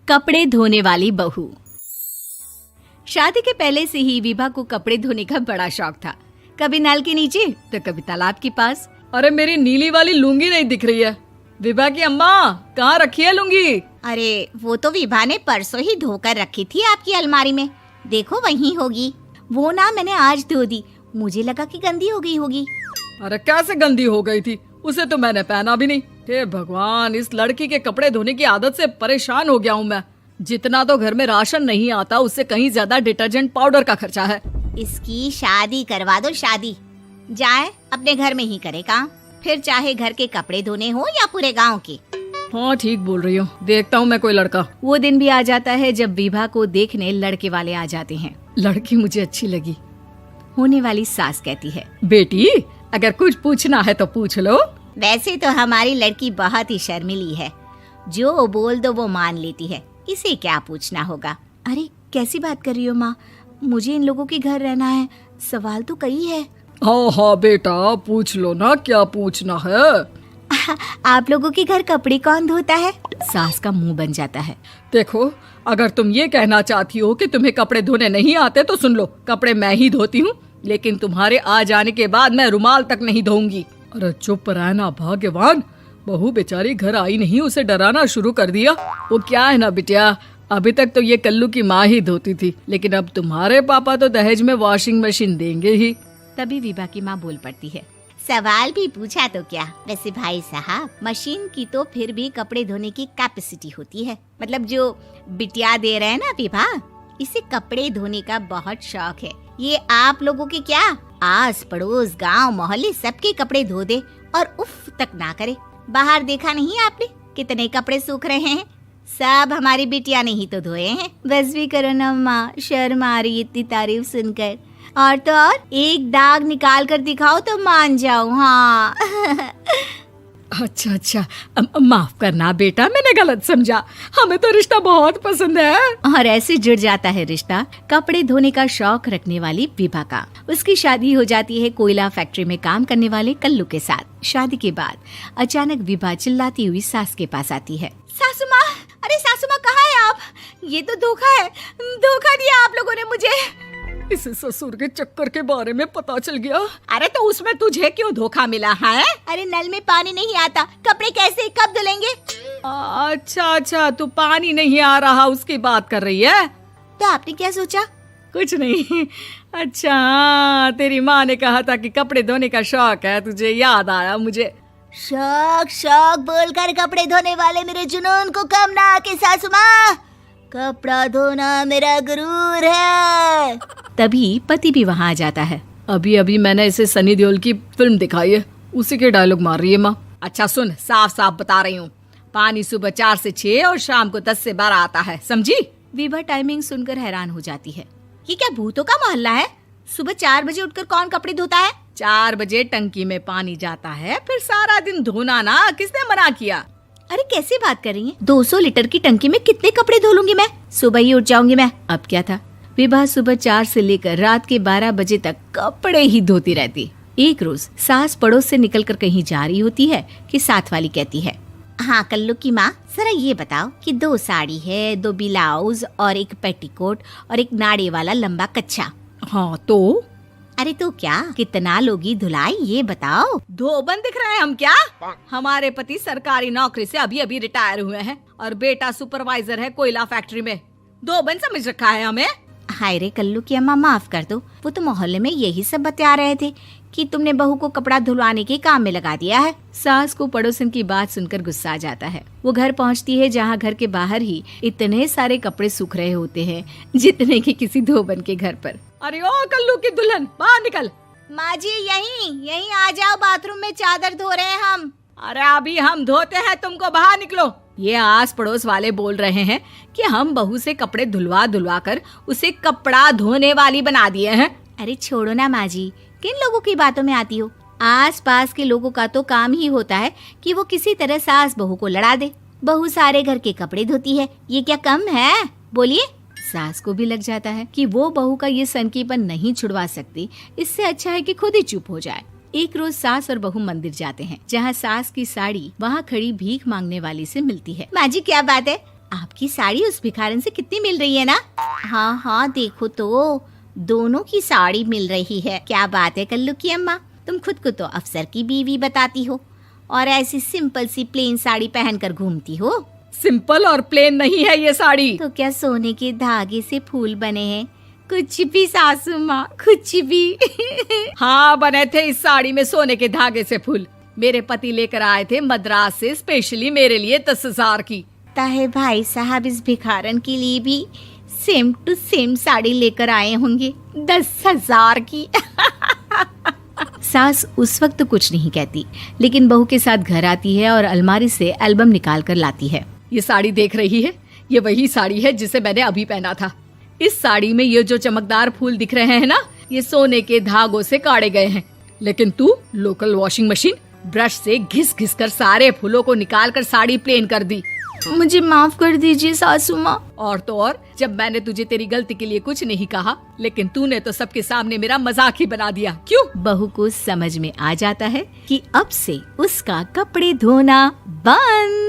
कपड़े धोने वाली बहू। शादी के पहले से ही विभा को कपड़े धोने का बड़ा शौक था। कभी नल के नीचे तो कभी तालाब के पास। अरे मेरी नीली वाली लुंगी नहीं दिख रही है। विभा की अम्मा, कहाँ रखी है लुंगी? अरे वो तो विभा ने परसों ही धोकर रखी थी आपकी अलमारी में, देखो वहीं होगी। वो ना मैंने आज धो दी, मुझे लगा कि गंदी हो गई होगी। अरे कैसे गंदी हो गई थी? उसे तो मैंने पहना भी नहीं। हे भगवान, इस लड़की के कपड़े धोने की आदत से परेशान हो गया हूँ मैं। जितना तो घर में राशन नहीं आता, उससे कहीं ज्यादा डिटर्जेंट पाउडर का खर्चा है। इसकी शादी करवा दो, शादी जाए अपने घर में ही करे काम, फिर चाहे घर के कपड़े धोने हो या पूरे गांव के। हाँ ठीक बोल रही हूँ, देखता हूँ मैं कोई लड़का। वो दिन भी आ जाता है जब विभा को देखने लड़के वाले आ जाते हैं। लड़की मुझे अच्छी लगी। होने वाली सास कहती है, बेटी अगर कुछ पूछना है तो पूछ लो। वैसे तो हमारी लड़की बहुत ही शर्मीली है, जो बोल दो वो मान लेती है, इसे क्या पूछना होगा। अरे कैसी बात कर रही हो माँ, मुझे इन लोगों के घर रहना है, सवाल तो कई है। हाँ हाँ बेटा, पूछ लो ना, क्या पूछना है। आप लोगों के घर कपड़े कौन धोता है? सास का मुंह बन जाता है। देखो, अगर तुम ये कहना चाहती हो कि तुम्हें कपड़े धोने नहीं आते तो सुन लो, कपड़े मैं ही धोती हूँ, लेकिन तुम्हारे आ जाने के बाद मैं रुमाल तक नहीं धोऊंगी। अरे चुप रहना भाग्यवान, बहू बेचारी घर आई नहीं, उसे डराना शुरू कर दिया। वो क्या है ना बिटिया, अभी तक तो ये कल्लू की माँ ही धोती थी, लेकिन अब तुम्हारे पापा तो दहेज में वॉशिंग मशीन देंगे ही। तभी विभा की माँ बोल पड़ती है, सवाल भी पूछा तो क्या। वैसे भाई साहब, मशीन की तो फिर भी कपड़े धोने की कैपेसिटी होती है। मतलब जो बिटिया दे रहे हैं ना विभा, इसे कपड़े धोने का बहुत शौक है। ये आप लोगों के क्या, आस पड़ोस गांव मोहल्ले सबके कपड़े धो दे और उफ तक ना करे। बाहर देखा नहीं आपने कितने कपड़े सूख रहे हैं? सब हमारी बिटिया ने ही तो धोए हैं। बस भी करो ना माँ, शर्म आ रही इतनी तारीफ सुनकर। और तो और एक दाग निकाल कर दिखाओ तो मान जाओ। हाँ अच्छा, माफ करना बेटा, मैंने गलत समझा। हमें तो रिश्ता बहुत पसंद है। और ऐसे जुड़ जाता है रिश्ता कपड़े धोने का शौक रखने वाली विभा का। उसकी शादी हो जाती है कोयला फैक्ट्री में काम करने वाले कल्लू के साथ। शादी के बाद अचानक विभा चिल्लाती हुई सास के पास आती है। सासू माँ, अरे सासू माँ कहाँ है आप? ये तो धोखा है, धोखा दिया आप लोगों ने मुझे। इसे ससुर के चक्कर के बारे में पता चल गया। अरे तो उसमें तुझे क्यों धोखा मिला है? अरे नल में पानी नहीं आता, कपड़े कैसे कब धुलेंगे? अच्छा, तू पानी नहीं आ रहा उसकी बात कर रही है। तो आपने क्या सोचा? कुछ नहीं। अच्छा, तेरी माँ ने कहा था कि कपड़े धोने का शौक है तुझे, याद आया मुझे। शौक बोलकर कपड़े धोने वाले मेरे जुनून को कम ना आके सासू माँ, कपड़ा धोना मेरा गुरूर है। तभी पति भी वहाँ आ जाता है। अभी मैंने इसे सनी देओल की फिल्म दिखाई है, उसी के डायलॉग मार रही है माँ। अच्छा सुन, साफ साफ बता रही हूँ, पानी सुबह 4 से 6 और शाम को 10 से 12 आता है, समझी? विभा टाइमिंग सुनकर हैरान हो जाती है। ये क्या भूतों का मोहल्ला है? सुबह 4 बजे उठकर कौन कपड़े धोता है? 4 बजे टंकी में पानी जाता है, फिर सारा दिन धोना ना, किसने मना किया? अरे कैसी बात कर रही हैं? 200 लीटर की टंकी में कितने कपड़े धो लूंगी मैं? सुबह ही उठ जाऊंगी मैं। अब क्या था, विभा सुबह 4 से लेकर रात के 12 बजे तक कपड़े ही धोती रहती। एक रोज सास पड़ोस से निकलकर कहीं जा रही होती है कि साथ वाली कहती है, हाँ कल्लू की माँ, जरा ये बताओ कि 2 साड़ी है, 2 ब्लाउज और एक पेटीकोट और एक नाड़े वाला लंबा कच्छा। हाँ तो? अरे तो क्या, कितना लोगी धुलाई ये बताओ। धोबन दिख रहे हैं हम क्या? हमारे पति सरकारी नौकरी से अभी रिटायर हुए हैं और बेटा सुपरवाइजर है कोयला फैक्ट्री में। धोबन समझ रखा है हमें? हाय रे कल्लू की अम्मा, माफ कर दो, वो तो मोहल्ले में यही सब बता रहे थे कि तुमने बहू को कपड़ा धुलवाने के काम में लगा दिया है। सास को पड़ोसन की बात सुनकर गुस्सा आ जाता है। वो घर पहुंचती है जहां घर के बाहर ही इतने सारे कपड़े सूख रहे होते हैं जितने कि किसी धोबन के घर पर। अरे ओ कल्लू की दुल्हन, बाहर निकल। माँ जी यहीं आ जाओ, बाथरूम में चादर धो रहे हैं हम। अरे अभी हम धोते हैं, तुमको बाहर निकलो। ये आस पड़ोस वाले बोल रहे हैं कि हम बहू से कपड़े धुलवा कर उसे कपड़ा धोने वाली बना दिए हैं। अरे छोड़ो ना माँ जी, किन लोगों की बातों में आती हो? आस पास के लोगों का तो काम ही होता है कि वो किसी तरह सास बहू को लड़ा दे। बहू सारे घर के कपड़े धोती है, ये क्या कम है? बोलिए। सास को भी लग जाता है कि वो बहू का ये सनकीपन नहीं छुड़वा सकती, इससे अच्छा है कि खुद ही चुप हो जाए। एक रोज सास और बहू मंदिर जाते हैं, जहाँ सास की साड़ी वहाँ खड़ी भीख मांगने वाली से मिलती है। माँ जी क्या बात है, आपकी साड़ी उस भिखारन से कितनी मिल रही है ना? हाँ हाँ देखो तो, दोनों की साड़ी मिल रही है। क्या बात है कल्लू की अम्मा, तुम खुद को तो अफसर की बीवी बताती हो और ऐसी सिंपल सी प्लेन साड़ी पहनकर घूमती हो। सिंपल और प्लेन नहीं है ये साड़ी। तो क्या सोने के धागे से फूल बने हैं? कुछ भी सासू माँ, कुछ भी। हाँ बने थे इस साड़ी में सोने के धागे से फूल। मेरे पति लेकर आए थे मद्रास से स्पेशली मेरे लिए 10,000 की। ताहे भाई साहब इस भिखारन के लिए भी सेम टू सेम साड़ी लेकर आए होंगे 10,000 की। सास उस वक्त तो कुछ नहीं कहती, लेकिन बहू के साथ घर आती है और अलमारी से एल्बम निकाल कर लाती है। ये साड़ी देख रही है, ये वही साड़ी है जिसे मैंने अभी पहना था। इस साड़ी में ये जो चमकदार फूल दिख रहे हैं ना, ये सोने के धागों से काढ़े गए हैं। लेकिन तू लोकल वॉशिंग मशीन ब्रश से घिस घिस कर सारे फूलों को निकाल कर साड़ी प्लेन कर दी। मुझे माफ कर दीजिए सासू माँ। और तो और, जब मैंने तुझे तेरी गलती के लिए कुछ नहीं कहा, लेकिन तूने तो सबके सामने मेरा मजाक ही बना दिया। क्यों? बहू को समझ में आ जाता है कि अब से उसका कपड़े धोना बंद।